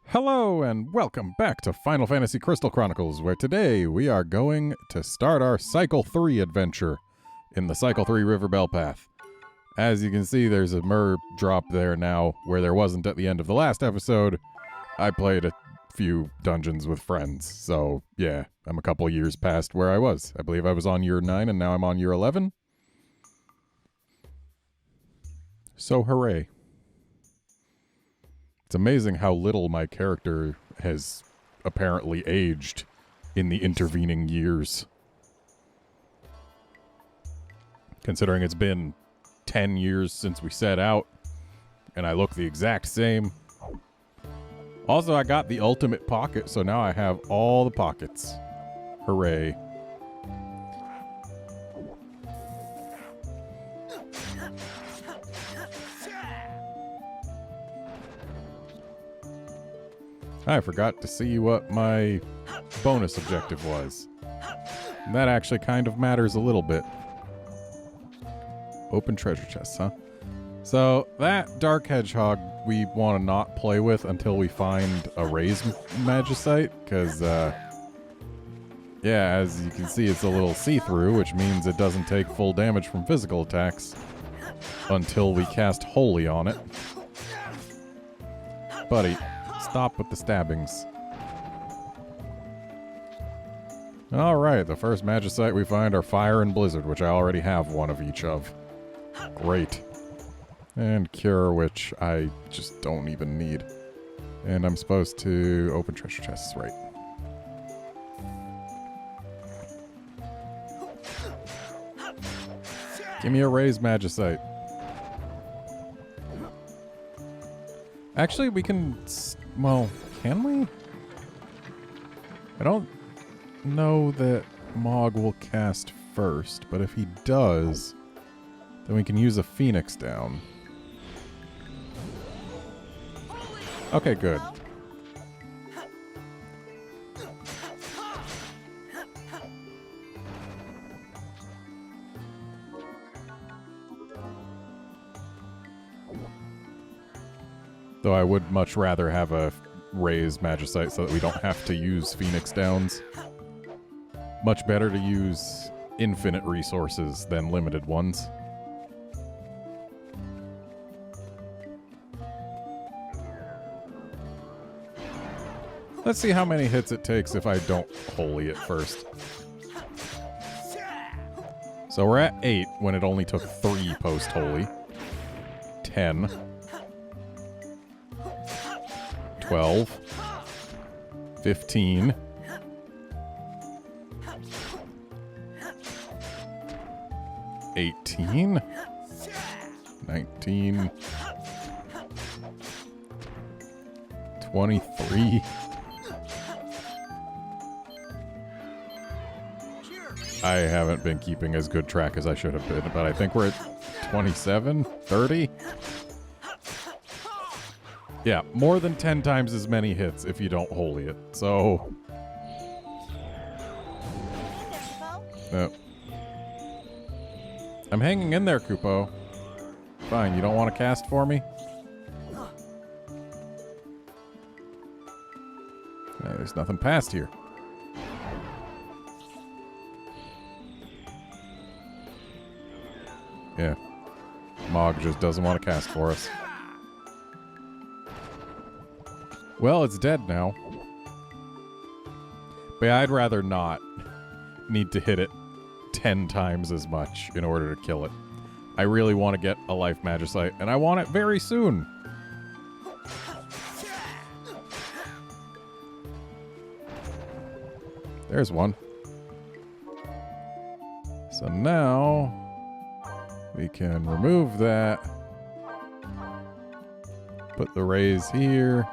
Hello and welcome back to Final Fantasy Crystal Chronicles, where today we are going to start our Cycle 3 adventure in the Cycle 3 River Bell Path. As you can see, there's a mer drop there now, where there wasn't at the end of the last episode. I played a few dungeons with friends, so yeah, I'm a couple years past where I was. I believe I was on year 9 and now I'm on year 11. So hooray. It's amazing how little my character has apparently aged in the intervening years. Considering it's been 10 years since we set out, and I look the exact same. Also, I got the ultimate pocket, so now I have all the pockets. Hooray. I forgot to see what my bonus objective was. And that actually kind of matters a little bit. Open treasure chests, huh? So, that Dark Hedgehog we want to not play with until we find a Raise Magicite, because, yeah, as you can see, it's a little see-through, which means it doesn't take full damage from physical attacks until we cast Holy on it. Buddy, stop with the stabbings. Alright, the first Magicite we find are Fire and Blizzard, which I already have one of each of. Great. And Cure, which I just don't even need. And I'm supposed to open treasure chests, right? Give me a Raise Magicite. Actually, we can... Well, can we? I don't know that Mog will cast first, but if he does, then we can use a Phoenix down. Okay, good. Though I would much rather have a Raise Magicite so that we don't have to use Phoenix Downs. Much better to use infinite resources than limited ones. Let's see how many hits it takes if I don't Holy it first. So we're at 8 when it only took 3 post-Holy. 10. 12, 15, 18, 19, 23, I haven't been keeping as good track as I should have been, but I think we're at 27, 30. Yeah, more than 10 times as many hits if you don't Holy it. So... I'm hanging in there, Kupo. Fine, you don't want to cast for me? There's nothing past here. Yeah. Mog just doesn't want to cast for us. Well, it's dead now. But yeah, I'd rather not need to hit it 10 times as much in order to kill it. I really want to get a Life Magicite, and I want it very soon. There's one. So now we can remove that. Put the Raise here.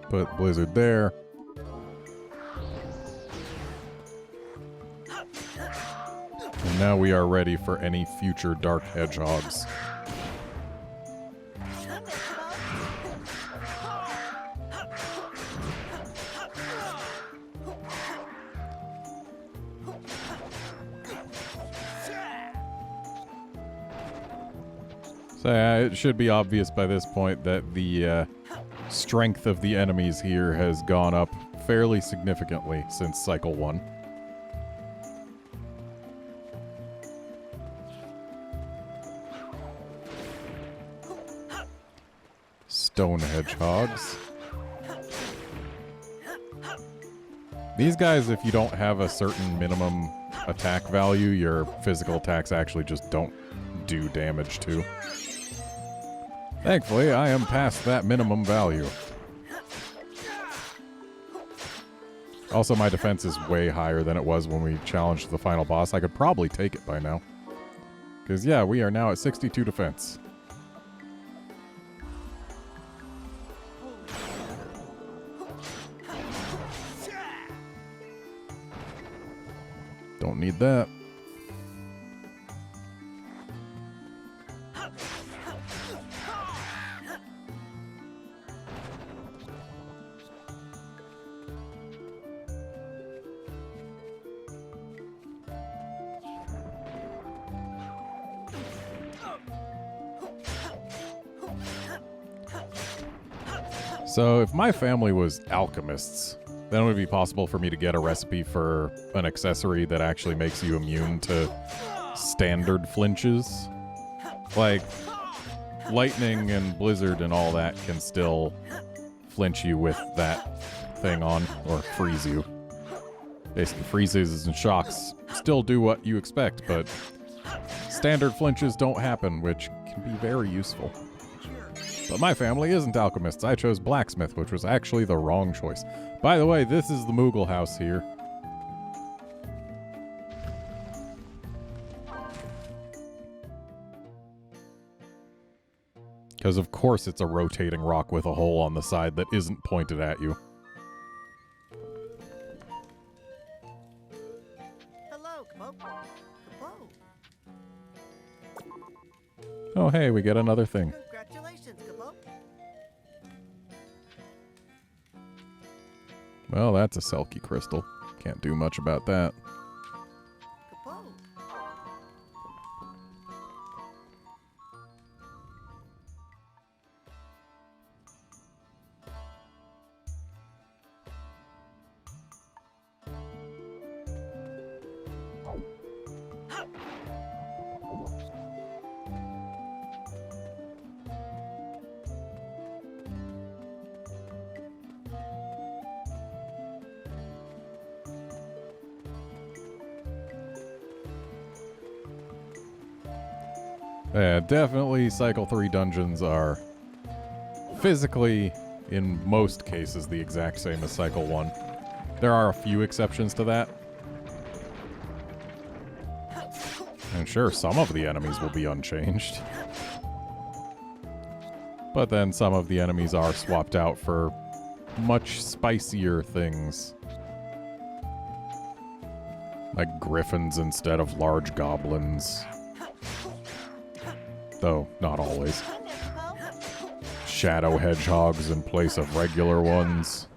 Put Blizzard there. And now we are ready for any future Dark Hedgehogs. So it should be obvious by this point that the strength of the enemies here has gone up fairly significantly since Cycle 1. Stone hedgehogs. These guys, if you don't have a certain minimum attack value, your physical attacks actually just don't do damage to. Thankfully, I am past that minimum value. Also, my defense is way higher than it was when we challenged the final boss. I could probably take it by now. Because, yeah, we are now at 62 defense. Don't need that. So if my family was alchemists, then it would be possible for me to get a recipe for an accessory that actually makes you immune to standard flinches. Like, lightning and blizzard and all that can still flinch you with that thing on, or freeze you. Basically, freezes and shocks still do what you expect, but standard flinches don't happen, which can be very useful. But my family isn't alchemists. I chose blacksmith, which was actually the wrong choice. By the way, this is the Moogle house here. Because of course it's a rotating rock with a hole on the side that isn't pointed at you. Hello, Kapo. Oh hey, we get another thing. Congratulations, Kapo. Well, that's a Selkie crystal. Can't do much about that. Kapo. Yeah, definitely Cycle 3 dungeons are physically, in most cases, the exact same as Cycle 1. There are a few exceptions to that. And sure, some of the enemies will be unchanged. But then some of the enemies are swapped out for much spicier things. Like griffins instead of large goblins. Though, not always. Shadow hedgehogs in place of regular ones.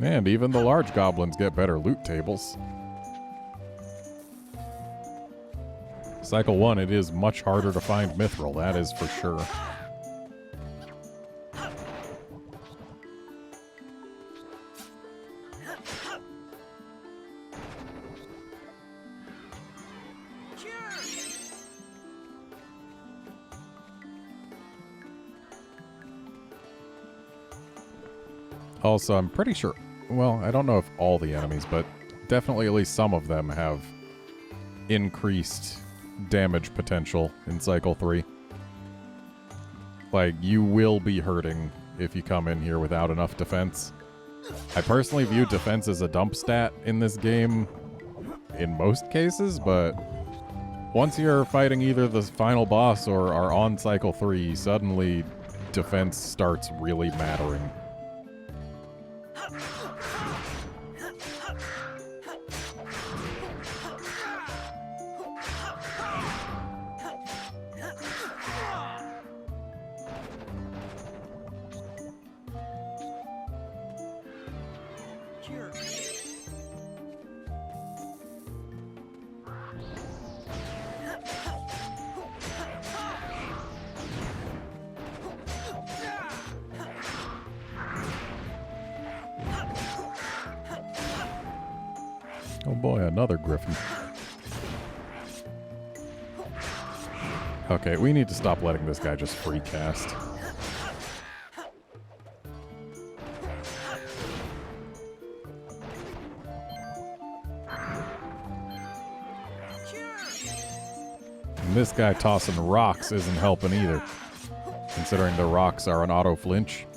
And even the large goblins get better loot tables. Cycle 1, it is much harder to find mithril, that is for sure. Also, I'm pretty sure, well, I don't know if all the enemies, but definitely at least some of them have increased damage potential in Cycle 3. Like, you will be hurting if you come in here without enough defense. I personally view defense as a dump stat in this game in most cases, but once you're fighting either the final boss or are on Cycle 3, suddenly defense starts really mattering. Oh boy, another griffin. Okay, we need to stop letting this guy just free cast. And this guy tossing rocks isn't helping either, considering the rocks are an auto flinch.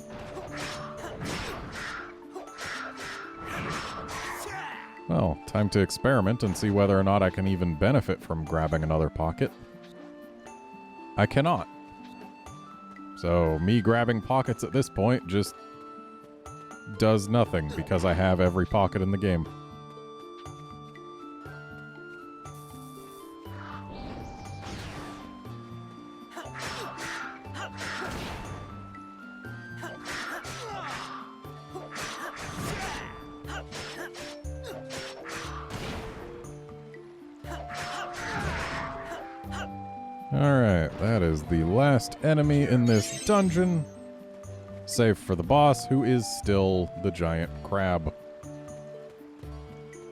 Well, time to experiment and see whether or not I can even benefit from grabbing another pocket. I cannot. So me grabbing pockets at this point just does nothing because I have every pocket in the game. Alright, that is the last enemy in this dungeon. Save for the boss, who is still the giant crab.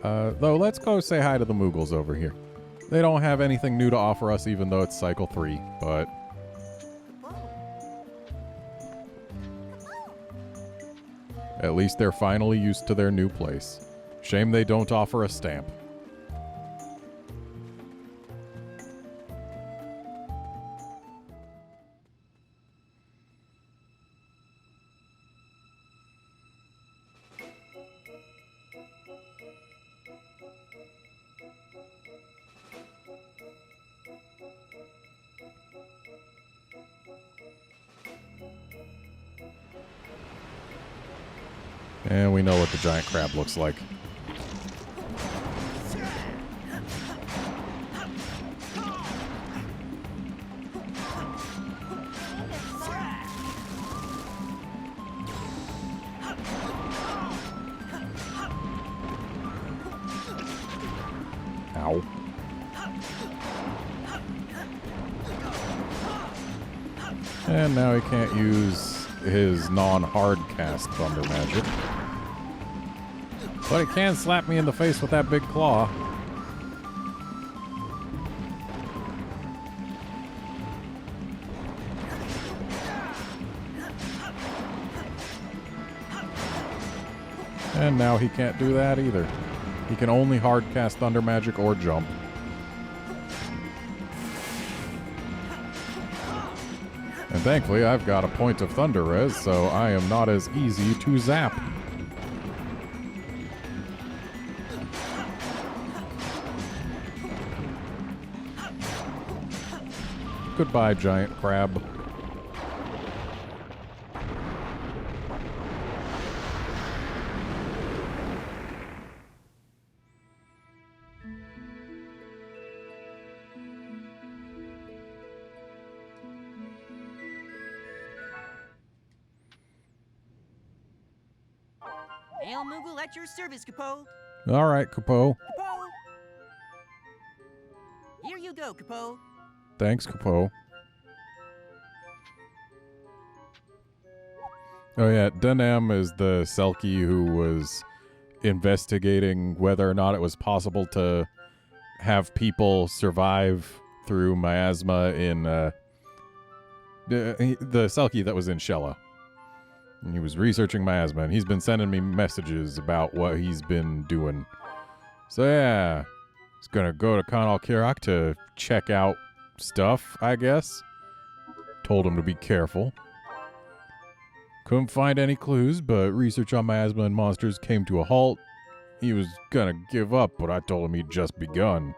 Though, let's go say hi to the Moogles over here. They don't have anything new to offer us, even though it's Cycle 3, but... at least they're finally used to their new place. Shame they don't offer a stamp. And we know what the giant crab looks like. Ow. And now he can't use his non-hard cast thunder magic. But he can slap me in the face with that big claw. And now he can't do that either. He can only hard cast thunder magic or jump. And thankfully I've got a point of thunder res, so I am not as easy to zap. Goodbye, giant crab. Hail Moogle at your service, Capo. All right, Capo. Capo! Here you go, Capo. Thanks, Capo. Oh yeah, Dunham is the Selkie who was investigating whether or not it was possible to have people survive through miasma in the Selkie that was in Shella. And he was researching miasma, and he's been sending me messages about what he's been doing. So yeah, he's gonna go to Conal Kirak to check out stuff, I guess. Told him to be careful. Couldn't find any clues, but research on miasma and monsters came to a halt. He was gonna give up, but I told him he'd just begun.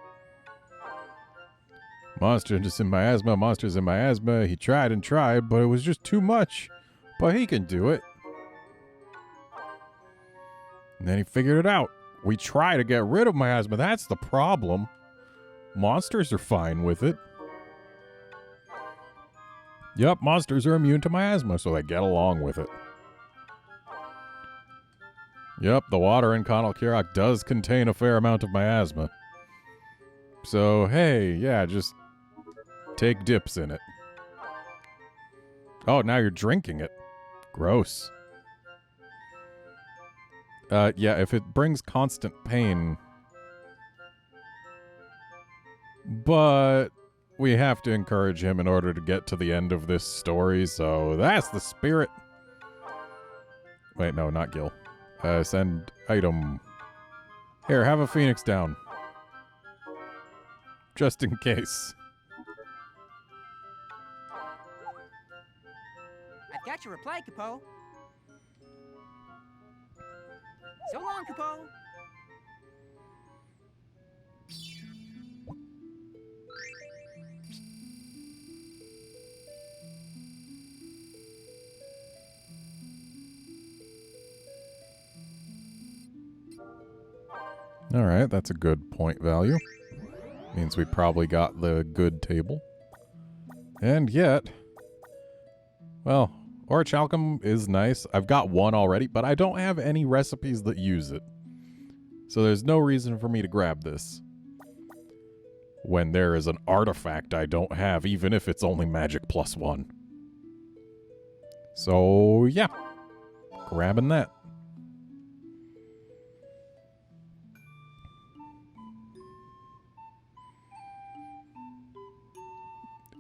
Monsters in miasma. He tried and tried, but it was just too much. But he can do it. And then he figured it out. We try to get rid of miasma. That's the problem. Monsters are fine with it. Yep, monsters are immune to miasma, so they get along with it. Yep, the water in Conal Kirak does contain a fair amount of miasma. So, hey, yeah, just take dips in it. Oh, now you're drinking it. Gross. Yeah, if it brings constant pain, But we have to encourage him in order to get to the end of this story, so that's the spirit. Wait, no, not Gil. Send item. Here, have a phoenix down. Just in case. I've got your reply, Capo. So long, Capo. Alright, that's a good point value. Means we probably got the good table. And yet... Well, orichalcum is nice. I've got one already, but I don't have any recipes that use it. So there's no reason for me to grab this. When there is an artifact I don't have, even if it's only magic +1. So, yeah. Grabbing that.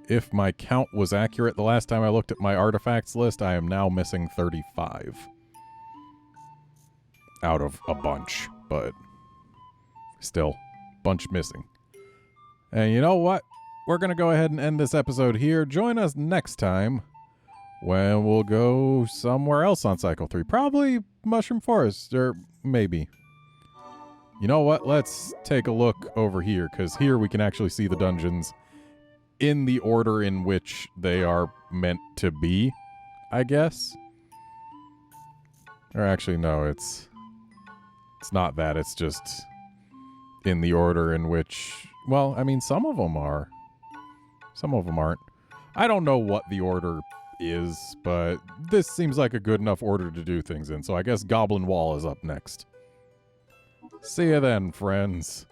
If my count was accurate the last time I looked at my artifacts list, I am now missing 35. Out of a bunch, but still, bunch missing. And you know what? We're going to go ahead and end this episode here. Join us next time when we'll go somewhere else on Cycle 3. Probably Mushroom Forest, or maybe. You know what? Let's take a look over here, because here we can actually see the dungeons in the order in which they are meant to be, I guess. Or actually, no, it's not that. It's just in the order in which, well, I mean, some of them are. Some of them aren't. I don't know what the order is, but this seems like a good enough order to do things in, so I guess Goblin Wall is up next. See you then, friends.